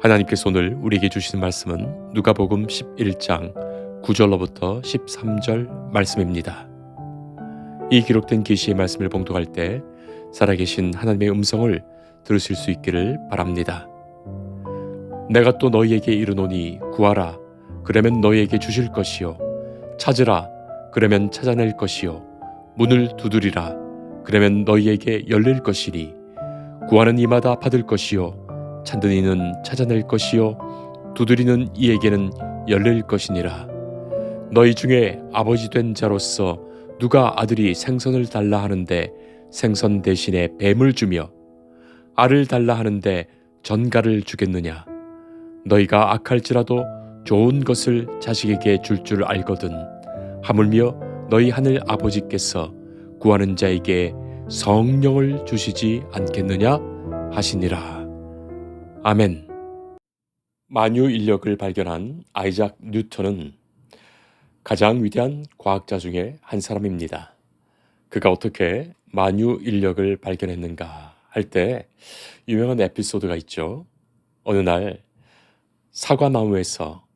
하나님께서 오늘 우리에게 주시는 말씀은 누가복음 11장 9절로부터 13절 말씀입니다. 이 기록된 계시의 말씀을 봉독할 때 살아계신 하나님의 음성을 들으실 수 있기를 바랍니다. 내가 또 너희에게 이르노니 구하라 그러면 너희에게 주실 것이요 찾으라 그러면 찾아낼 것이요 문을 두드리라 그러면 너희에게 열릴 것이니 구하는 이마다 받을 것이요 찾는 이는 찾아낼 것이요 두드리는 이에게는 열릴 것이니라. 너희 중에 아버지 된 자로서 누가 아들이 생선을 달라 하는데 생선 대신에 뱀을 주며 알을 달라 하는데 전갈을 주겠느냐. 너희가 악할지라도 좋은 것을 자식에게 줄 줄 알거든 하물며 너희 하늘 아버지께서 구하는 자에게 성령을 주시지 않겠느냐 하시니라. 아멘. 만유 인력을 발견한 아이작 뉴턴은 가장 위대한 과학자 중에 한 사람입니다. 그가 어떻게 만유 인력을 발견했는가 할 때 유명한 에피소드가 있죠. 어느 날 사과나무에서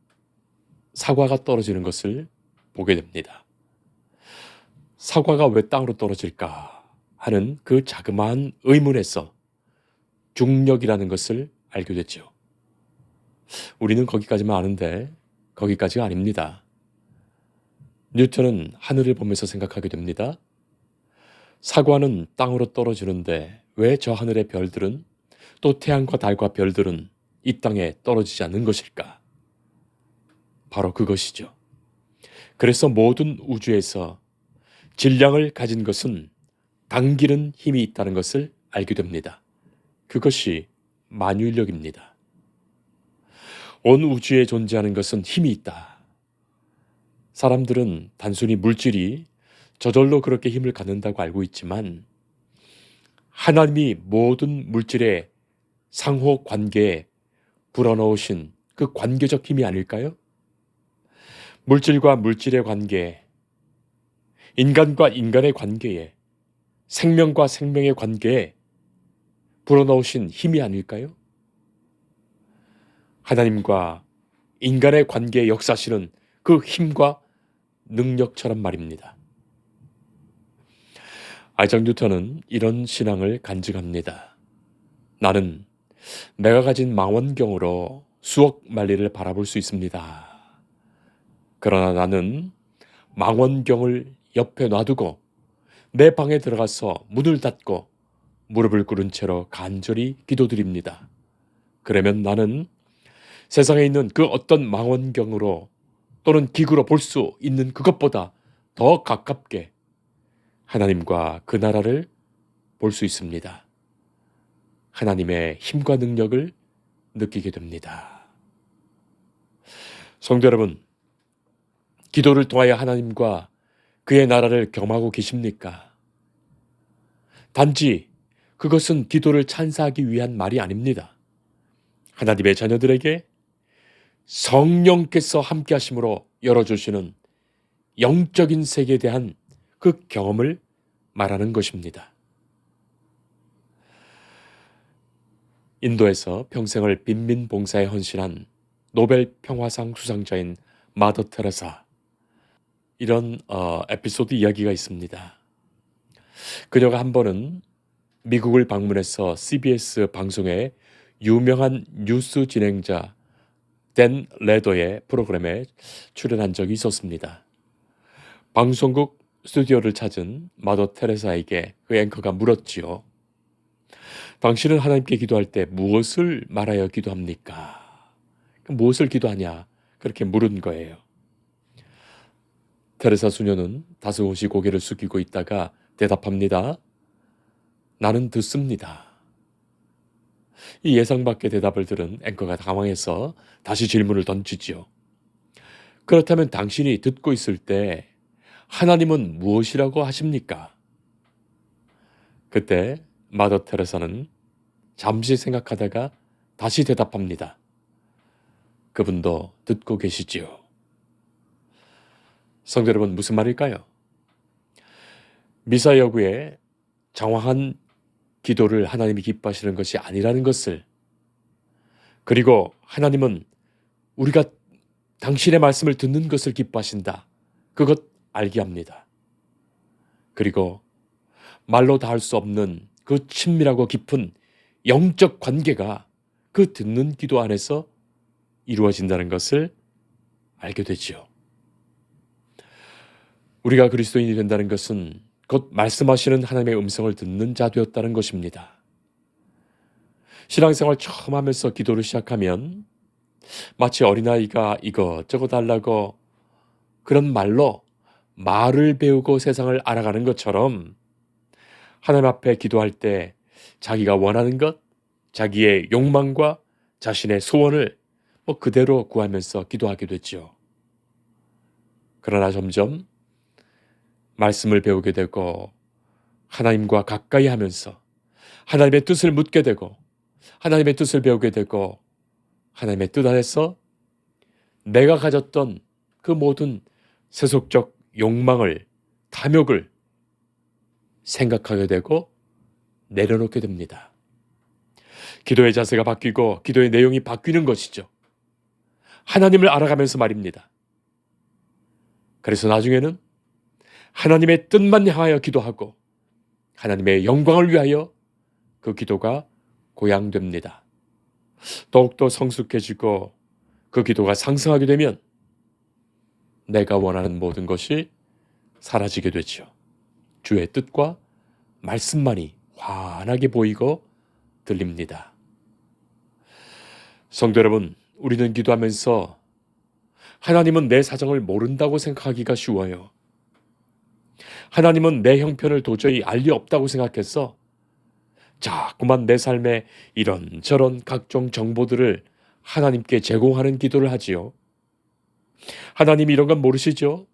사과가 떨어지는 것을 보게 됩니다. 사과가 왜 땅으로 떨어질까 하는 그 자그마한 의문에서 중력이라는 것을 알게 됐죠. 우리는 거기까지만 아는데 거기까지가 아닙니다. 뉴턴은 하늘을 보면서 생각하게 됩니다. 사과는 땅으로 떨어지는데 왜 저 하늘의 별들은 또 태양과 달과 별들은 이 땅에 떨어지지 않는 것일까? 바로 그것이죠. 그래서 모든 우주에서 질량을 가진 것은 당기는 힘이 있다는 것을 알게 됩니다. 그것이 만유인력입니다. 온 우주에 존재하는 것은 힘이 있다. 사람들은 단순히 물질이 저절로 그렇게 힘을 갖는다고 알고 있지만 하나님이 모든 물질의 상호 관계에 불어넣으신 그 관계적 힘이 아닐까요? 물질과 물질의 관계, 인간과 인간의 관계에, 생명과 생명의 관계에 불어넣으신 힘이 아닐까요? 하나님과 인간의 관계에 역사하시는 그 힘과 능력처럼 말입니다. 아이작 뉴턴은 이런 신앙을 간증합니다. 나는 내가 가진 망원경으로 수억 마리를 바라볼 수 있습니다. 그러나 나는 망원경을 옆에 놔두고 내 방에 들어가서 문을 닫고 무릎을 꿇은 채로 간절히 기도드립니다. 그러면 나는 세상에 있는 그 어떤 망원경으로 또는 기구로 볼 수 있는 그것보다 더 가깝게 하나님과 그 나라를 볼 수 있습니다. 하나님의 힘과 능력을 느끼게 됩니다. 성도 여러분, 기도를 통하여 하나님과 그의 나라를 경험하고 계십니까? 단지 그것은 기도를 찬사하기 위한 말이 아닙니다. 하나님의 자녀들에게 성령께서 함께 하심으로 열어주시는 영적인 세계에 대한 그 경험을 말하는 것입니다. 인도에서 평생을 빈민 봉사에 헌신한 노벨 평화상 수상자인 마더 테레사, 이런 에피소드 이야기가 있습니다. 그녀가 한 번은 미국을 방문해서 CBS 방송의 유명한 뉴스 진행자 댄 레더의 프로그램에 출연한 적이 있었습니다. 방송국 스튜디오를 찾은 마더 테레사에게 그 앵커가 물었지요. 당신은 하나님께 기도할 때 무엇을 말하여 기도합니까? 무엇을 기도하냐? 그렇게 물은 거예요. 테레사 수녀는 다소곳이 고개를 숙이고 있다가 대답합니다. 나는 듣습니다. 이 예상 밖의 대답을 들은 앵커가 당황해서 다시 질문을 던지지요. 그렇다면 당신이 듣고 있을 때 하나님은 무엇이라고 하십니까? 그때 마더 테레사는 잠시 생각하다가 다시 대답합니다. 그분도 듣고 계시지요. 성도 여러분, 무슨 말일까요? 미사 여구의 장황한 기도를 하나님이 기뻐하시는 것이 아니라는 것을 그리고 하나님은 우리가 당신의 말씀을 듣는 것을 기뻐하신다. 그것 알게 합니다. 그리고 말로 다 할 수 없는 그 친밀하고 깊은 영적 관계가 그 듣는 기도 안에서 이루어진다는 것을 알게 되지요. 우리가 그리스도인이 된다는 것은 곧 말씀하시는 하나님의 음성을 듣는 자 되었다는 것입니다. 신앙생활 처음 하면서 기도를 시작하면 마치 어린아이가 이것저것 달라고 그런 말로 말을 배우고 세상을 알아가는 것처럼 하나님 앞에 기도할 때 자기가 원하는 것, 자기의 욕망과 자신의 소원을 그대로 구하면서 기도하게 됐죠. 그러나 점점 말씀을 배우게 되고 하나님과 가까이 하면서 하나님의 뜻을 묻게 되고 하나님의 뜻을 배우게 되고 하나님의 뜻 안에서 내가 가졌던 그 모든 세속적 욕망을, 탐욕을 생각하게 되고 내려놓게 됩니다. 기도의 자세가 바뀌고 기도의 내용이 바뀌는 것이죠. 하나님을 알아가면서 말입니다. 그래서 나중에는 하나님의 뜻만 향하여 기도하고 하나님의 영광을 위하여 그 기도가 고양됩니다. 더욱더 성숙해지고 그 기도가 상승하게 되면 내가 원하는 모든 것이 사라지게 되죠. 주의 뜻과 말씀만이 환하게 보이고 들립니다. 성도 여러분, 우리는 기도하면서 하나님은 내 사정을 모른다고 생각하기가 쉬워요. 하나님은 내 형편을 도저히 알 리 없다고 생각해서 자꾸만 내 삶에 이런저런 각종 정보들을 하나님께 제공하는 기도를 하지요. 하나님이 이런 건 모르시죠?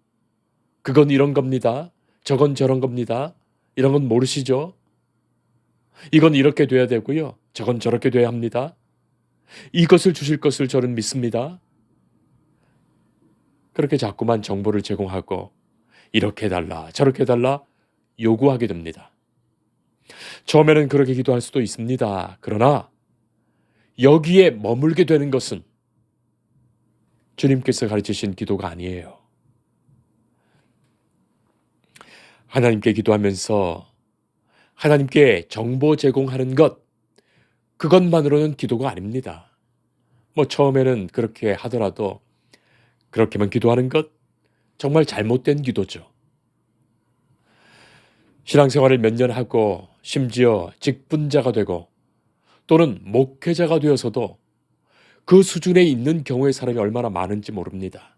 그건 이런 겁니다. 저건 저런 겁니다. 이런 건 모르시죠? 이건 이렇게 돼야 되고요. 저건 저렇게 돼야 합니다. 이것을 주실 것을 저는 믿습니다. 그렇게 자꾸만 정보를 제공하고 이렇게 해달라 저렇게 해달라 요구하게 됩니다. 처음에는 그렇게 기도할 수도 있습니다. 그러나 여기에 머물게 되는 것은 주님께서 가르치신 기도가 아니에요. 하나님께 기도하면서 하나님께 정보 제공하는 것, 그것만으로는 기도가 아닙니다. 처음에는 그렇게 하더라도 그렇게만 기도하는 것, 정말 잘못된 기도죠. 신앙생활을 몇 년 하고 심지어 직분자가 되고 또는 목회자가 되어서도 그 수준에 있는 경우의 사람이 얼마나 많은지 모릅니다.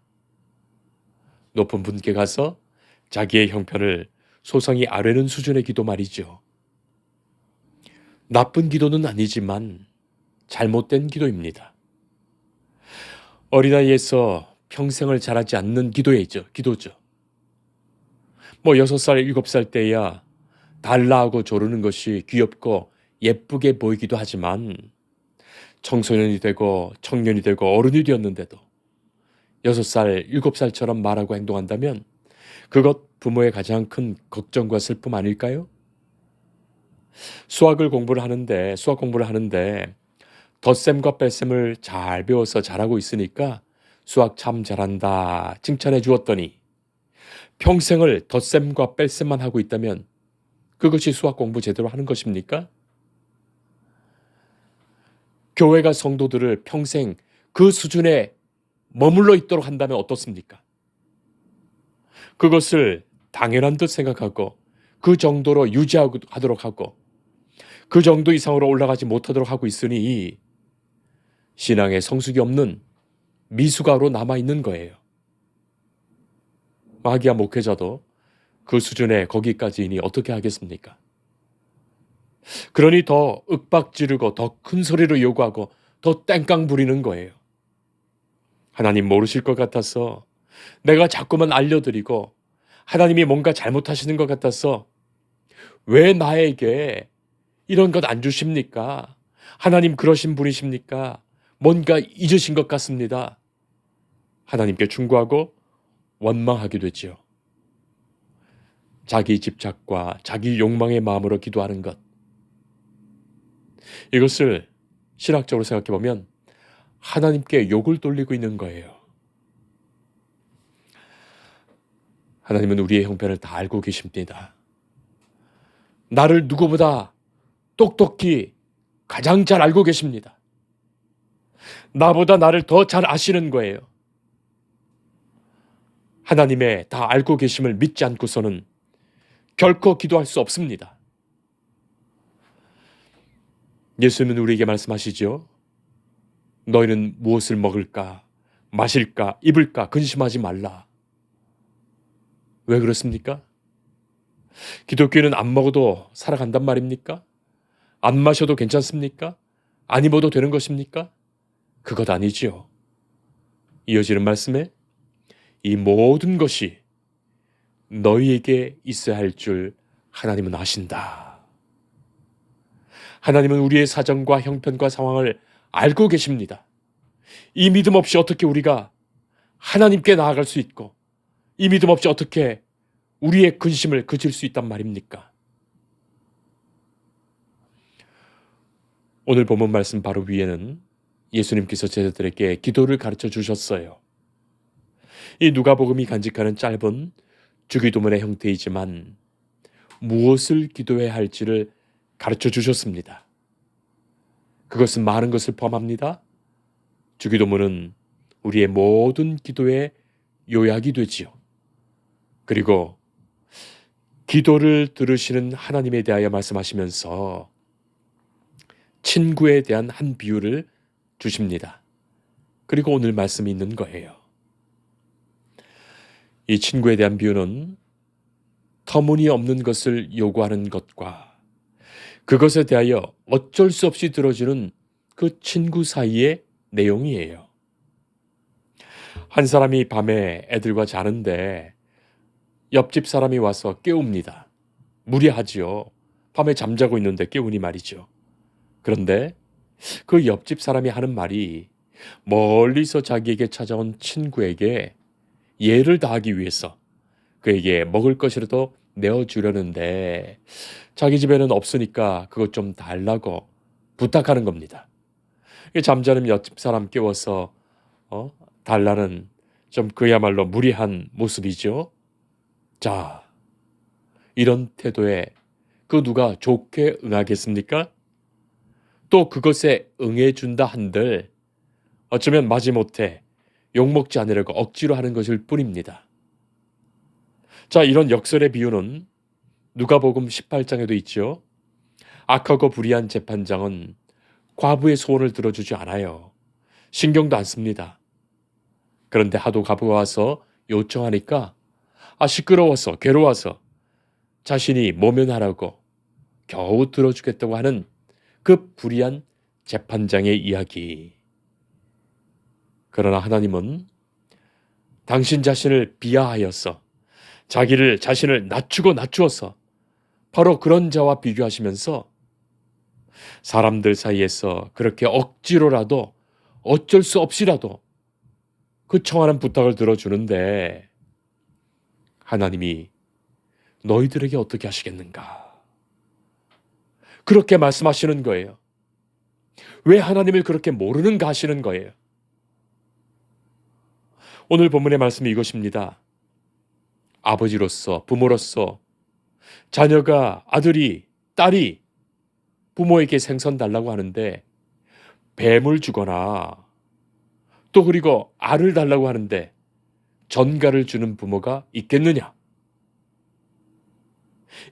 높은 분께 가서 자기의 형편을 소상히 아뢰는 수준의 기도 말이죠. 나쁜 기도는 아니지만 잘못된 기도입니다. 어린아이에서 평생을 자라지 않는 기도죠. 6살, 7살 때야 달라하고 조르는 것이 귀엽고 예쁘게 보이기도 하지만 청소년이 되고 청년이 되고 어른이 되었는데도 6살, 7살처럼 말하고 행동한다면 그것 부모의 가장 큰 걱정과 슬픔 아닐까요? 수학 공부를 하는데 덧셈과 뺄셈을 잘 배워서 잘하고 있으니까 수학 참 잘한다 칭찬해 주었더니 평생을 덧셈과 뺄셈만 하고 있다면 그것이 수학 공부 제대로 하는 것입니까? 교회가 성도들을 평생 그 수준에 머물러 있도록 한다면 어떻습니까? 그것을 당연한 듯 생각하고 그 정도로 유지하도록 하고 그 정도 이상으로 올라가지 못하도록 하고 있으니 신앙에 성숙이 없는 미숙아로 남아있는 거예요. 마귀와 목회자도 그 수준에 거기까지이니 어떻게 하겠습니까? 그러니 더 윽박지르고 더 큰 소리로 요구하고 더 땡깡 부리는 거예요. 하나님 모르실 것 같아서 내가 자꾸만 알려드리고 하나님이 뭔가 잘못하시는 것 같아서 왜 나에게 이런 것 안 주십니까? 하나님 그러신 분이십니까? 뭔가 잊으신 것 같습니다. 하나님께 충고하고 원망하게 되지요. 자기 집착과 자기 욕망의 마음으로 기도하는 것. 이것을 신학적으로 생각해 보면 하나님께 욕을 돌리고 있는 거예요. 하나님은 우리의 형편을 다 알고 계십니다. 나를 누구보다 똑똑히 가장 잘 알고 계십니다. 나보다 나를 더 잘 아시는 거예요. 하나님의 다 알고 계심을 믿지 않고서는 결코 기도할 수 없습니다. 예수님은 우리에게 말씀하시죠. 너희는 무엇을 먹을까, 마실까, 입을까 근심하지 말라. 왜 그렇습니까? 기독교는 안 먹어도 살아간단 말입니까? 안 마셔도 괜찮습니까? 안 입어도 되는 것입니까? 그것 아니지요. 이어지는 말씀에 이 모든 것이 너희에게 있어야 할 줄 하나님은 아신다. 하나님은 우리의 사정과 형편과 상황을 알고 계십니다. 이 믿음 없이 어떻게 우리가 하나님께 나아갈 수 있고 이 믿음 없이 어떻게 우리의 근심을 그칠 수 있단 말입니까? 오늘 본문 말씀 바로 위에는 예수님께서 제자들에게 기도를 가르쳐 주셨어요. 이 누가복음이 간직하는 짧은 주기도문의 형태이지만 무엇을 기도해야 할지를 가르쳐 주셨습니다. 그것은 많은 것을 포함합니다. 주기도문은 우리의 모든 기도의 요약이 되지요. 그리고 기도를 들으시는 하나님에 대하여 말씀하시면서 친구에 대한 한 비유를 주십니다. 그리고 오늘 말씀이 있는 거예요. 이 친구에 대한 비유는 터무니없는 것을 요구하는 것과 그것에 대하여 어쩔 수 없이 들어주는 그 친구 사이의 내용이에요. 한 사람이 밤에 애들과 자는데 옆집 사람이 와서 깨웁니다. 무리하지요. 밤에 잠자고 있는데 깨우니 말이죠. 그런데 그 옆집 사람이 하는 말이 멀리서 자기에게 찾아온 친구에게 예를 다하기 위해서 그에게 먹을 것이라도 내어주려는데 자기 집에는 없으니까 그것 좀 달라고 부탁하는 겁니다. 잠자는 옆집 사람 깨워서 달라는 좀 그야말로 무리한 모습이죠. 자, 이런 태도에 그 누가 좋게 응하겠습니까? 또 그것에 응해준다 한들 어쩌면 마지못해 욕먹지 않으려고 억지로 하는 것일 뿐입니다. 자, 이런 역설의 비유는 누가복음 18장에도 있죠. 악하고 불의한 재판장은 과부의 소원을 들어주지 않아요. 신경도 안 씁니다. 그런데 하도 과부가 와서 요청하니까 시끄러워서 괴로워서 자신이 모면하라고 겨우 들어주겠다고 하는 그 불의한 재판장의 이야기. 그러나 하나님은 당신 자신을 비하하여서 자신을 낮추고 낮추어서 바로 그런 자와 비교하시면서 사람들 사이에서 그렇게 억지로라도 어쩔 수 없이라도 그 청하는 부탁을 들어주는데 하나님이 너희들에게 어떻게 하시겠는가? 그렇게 말씀하시는 거예요. 왜 하나님을 그렇게 모르는가 하시는 거예요. 오늘 본문의 말씀이 이것입니다. 아버지로서, 부모로서 자녀가, 아들이, 딸이 부모에게 생선 달라고 하는데 뱀을 주거나 또 그리고 알을 달라고 하는데 전갈을 주는 부모가 있겠느냐?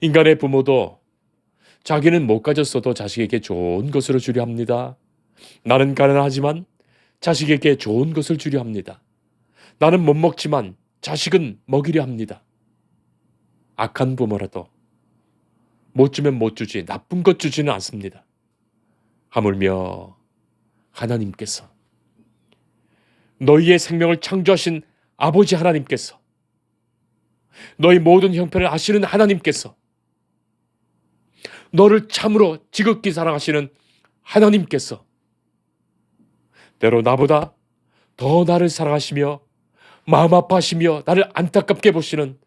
인간의 부모도 자기는 못 가졌어도 자식에게 좋은 것으로 주려 합니다. 나는 가난하지만 자식에게 좋은 것을 주려 합니다. 나는 못 먹지만 자식은 먹이려 합니다. 악한 부모라도 못 주면 못 주지 나쁜 것 주지는 않습니다. 하물며 하나님께서 너희의 생명을 창조하신 아버지 하나님께서 너희 모든 형편을 아시는 하나님께서 너를 참으로 지극히 사랑하시는 하나님께서 때로 나보다 더 나를 사랑하시며 마음 아파하시며 나를 안타깝게 보시는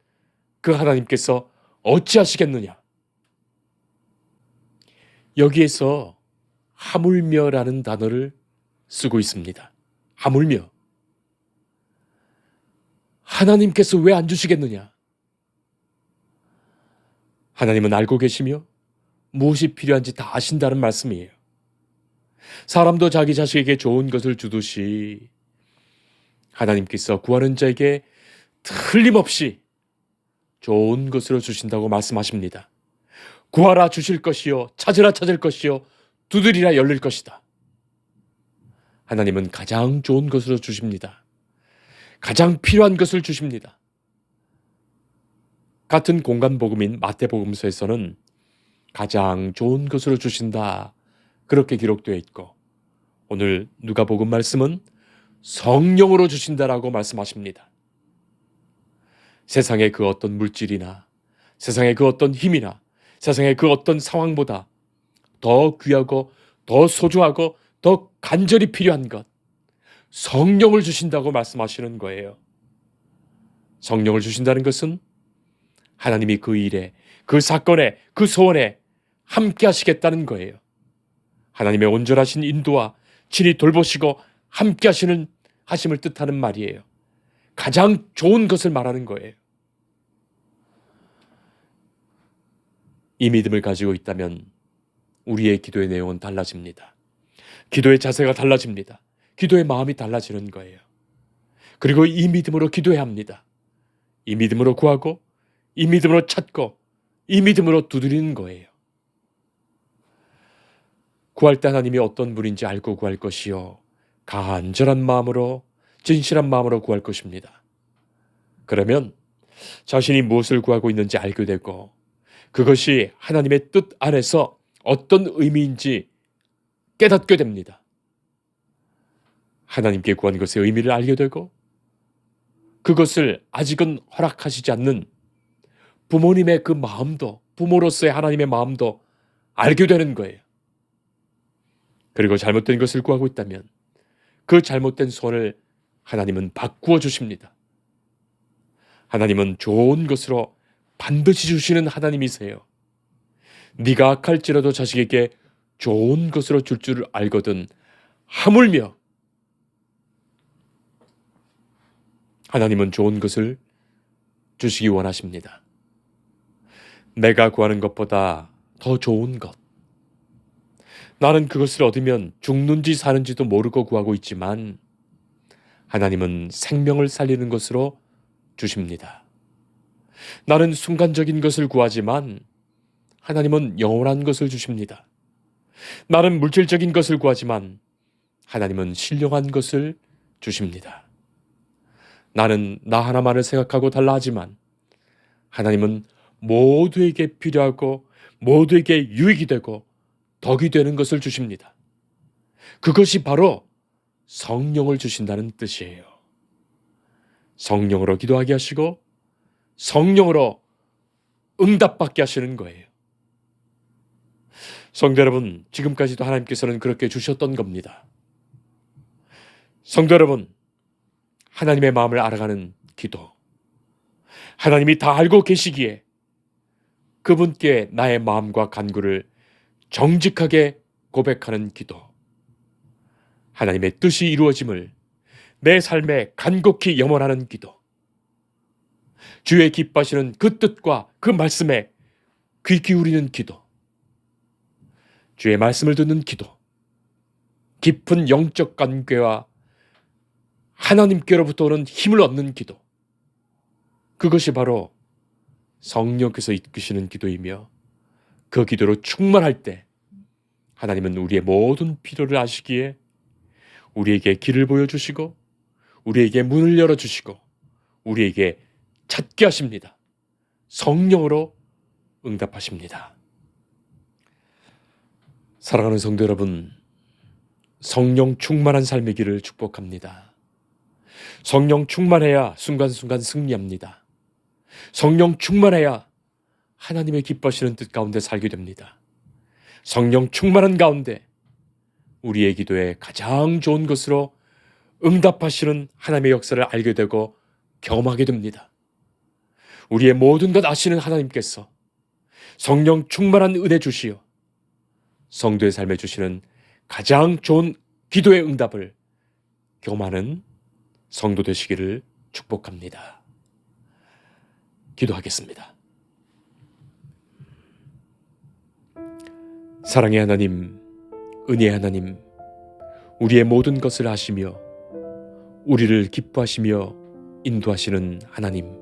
그 하나님께서 어찌하시겠느냐. 여기에서 하물며라는 단어를 쓰고 있습니다. 하물며 하나님께서 왜 안 주시겠느냐? 하나님은 알고 계시며 무엇이 필요한지 다 아신다는 말씀이에요. 사람도 자기 자식에게 좋은 것을 주듯이 하나님께서 구하는 자에게 틀림없이 좋은 것으로 주신다고 말씀하십니다. 구하라 주실 것이요, 찾으라 찾을 것이요, 두드리라 열릴 것이다. 하나님은 가장 좋은 것으로 주십니다. 가장 필요한 것을 주십니다. 같은 공간복음인 마태복음서에서는 가장 좋은 것으로 주신다, 그렇게 기록되어 있고, 오늘 누가복음 말씀은 성령으로 주신다라고 말씀하십니다. 세상의 그 어떤 물질이나 세상의 그 어떤 힘이나 세상의 그 어떤 상황보다 더 귀하고 더 소중하고 더 간절히 필요한 것, 성령을 주신다고 말씀하시는 거예요. 성령을 주신다는 것은 하나님이 그 일에, 그 사건에, 그 소원에 함께 하시겠다는 거예요. 하나님의 온전하신 인도와 친히 돌보시고 함께 하심을 뜻하는 말이에요. 가장 좋은 것을 말하는 거예요. 이 믿음을 가지고 있다면 우리의 기도의 내용은 달라집니다. 기도의 자세가 달라집니다. 기도의 마음이 달라지는 거예요. 그리고 이 믿음으로 기도해야 합니다. 이 믿음으로 구하고, 이 믿음으로 찾고, 이 믿음으로 두드리는 거예요. 구할 때 하나님이 어떤 분인지 알고 구할 것이요, 간절한 마음으로, 진실한 마음으로 구할 것입니다. 그러면 자신이 무엇을 구하고 있는지 알게 되고, 그것이 하나님의 뜻 안에서 어떤 의미인지 깨닫게 됩니다. 하나님께 구한 것의 의미를 알게 되고, 그것을 아직은 허락하시지 않는 부모님의 그 마음도, 부모로서의 하나님의 마음도 알게 되는 거예요. 그리고 잘못된 것을 구하고 있다면 그 잘못된 소원을 하나님은 바꾸어 주십니다. 하나님은 좋은 것으로 반드시 주시는 하나님이세요. 네가 악할지라도 자식에게 좋은 것으로 줄 줄 알거든 하물며 하나님은 좋은 것을 주시기 원하십니다. 내가 구하는 것보다 더 좋은 것. 나는 그것을 얻으면 죽는지 사는지도 모르고 구하고 있지만 하나님은 생명을 살리는 것으로 주십니다. 나는 순간적인 것을 구하지만 하나님은 영원한 것을 주십니다. 나는 물질적인 것을 구하지만 하나님은 신령한 것을 주십니다. 나는 나 하나만을 생각하고 달라 하지만 하나님은 모두에게 필요하고 모두에게 유익이 되고 덕이 되는 것을 주십니다. 그것이 바로 성령을 주신다는 뜻이에요. 성령으로 기도하게 하시고 성령으로 응답받게 하시는 거예요. 성도 여러분, 지금까지도 하나님께서는 그렇게 주셨던 겁니다. 성도 여러분, 하나님의 마음을 알아가는 기도, 하나님이 다 알고 계시기에 그분께 나의 마음과 간구를 정직하게 고백하는 기도, 하나님의 뜻이 이루어짐을 내 삶에 간곡히 염원하는 기도, 주의 기뻐하시는 그 뜻과 그 말씀에 귀 기울이는 기도, 주의 말씀을 듣는 기도, 깊은 영적 관계와 하나님께로부터 오는 힘을 얻는 기도, 그것이 바로 성령께서 이끄시는 기도이며 그 기도로 충만할 때 하나님은 우리의 모든 필요를 아시기에 우리에게 길을 보여주시고 우리에게 문을 열어주시고 우리에게 찾게 하십니다. 성령으로 응답하십니다. 사랑하는 성도 여러분, 성령 충만한 삶이기를 축복합니다. 성령 충만해야 순간순간 승리합니다. 성령 충만해야 하나님의 기뻐하시는 뜻 가운데 살게 됩니다. 성령 충만한 가운데 우리의 기도에 가장 좋은 것으로 응답하시는 하나님의 역사를 알게 되고 경험하게 됩니다. 우리의 모든 것 아시는 하나님께서 성령 충만한 은혜 주시어 성도의 삶에 주시는 가장 좋은 기도의 응답을 경험하는 성도 되시기를 축복합니다. 기도하겠습니다. 사랑의 하나님, 은혜의 하나님, 우리의 모든 것을 아시며 우리를 기뻐하시며 인도하시는 하나님,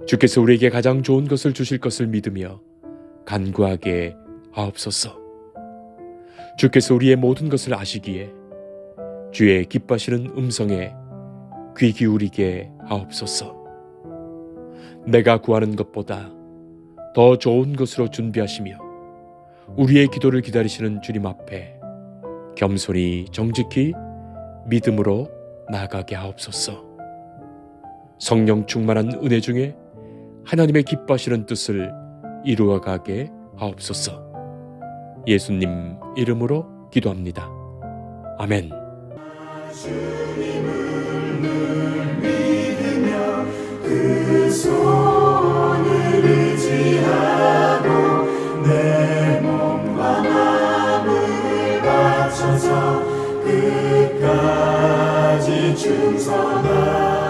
주께서 우리에게 가장 좋은 것을 주실 것을 믿으며 간구하게 하옵소서. 주께서 우리의 모든 것을 아시기에 주의 기뻐하시는 음성에 귀 기울이게 하옵소서. 내가 구하는 것보다 더 좋은 것으로 준비하시며 우리의 기도를 기다리시는 주님 앞에 겸손히 정직히 믿음으로 나아가게 하옵소서. 성령 충만한 은혜 중에 하나님의 기뻐하시는 뜻을 이루어가게 하옵소서. 예수님 이름으로 기도합니다. 아멘. 주님을 늘 믿으며 그 손을 의지하고 내 몸과 마음을 바쳐서 끝까지 충성하리.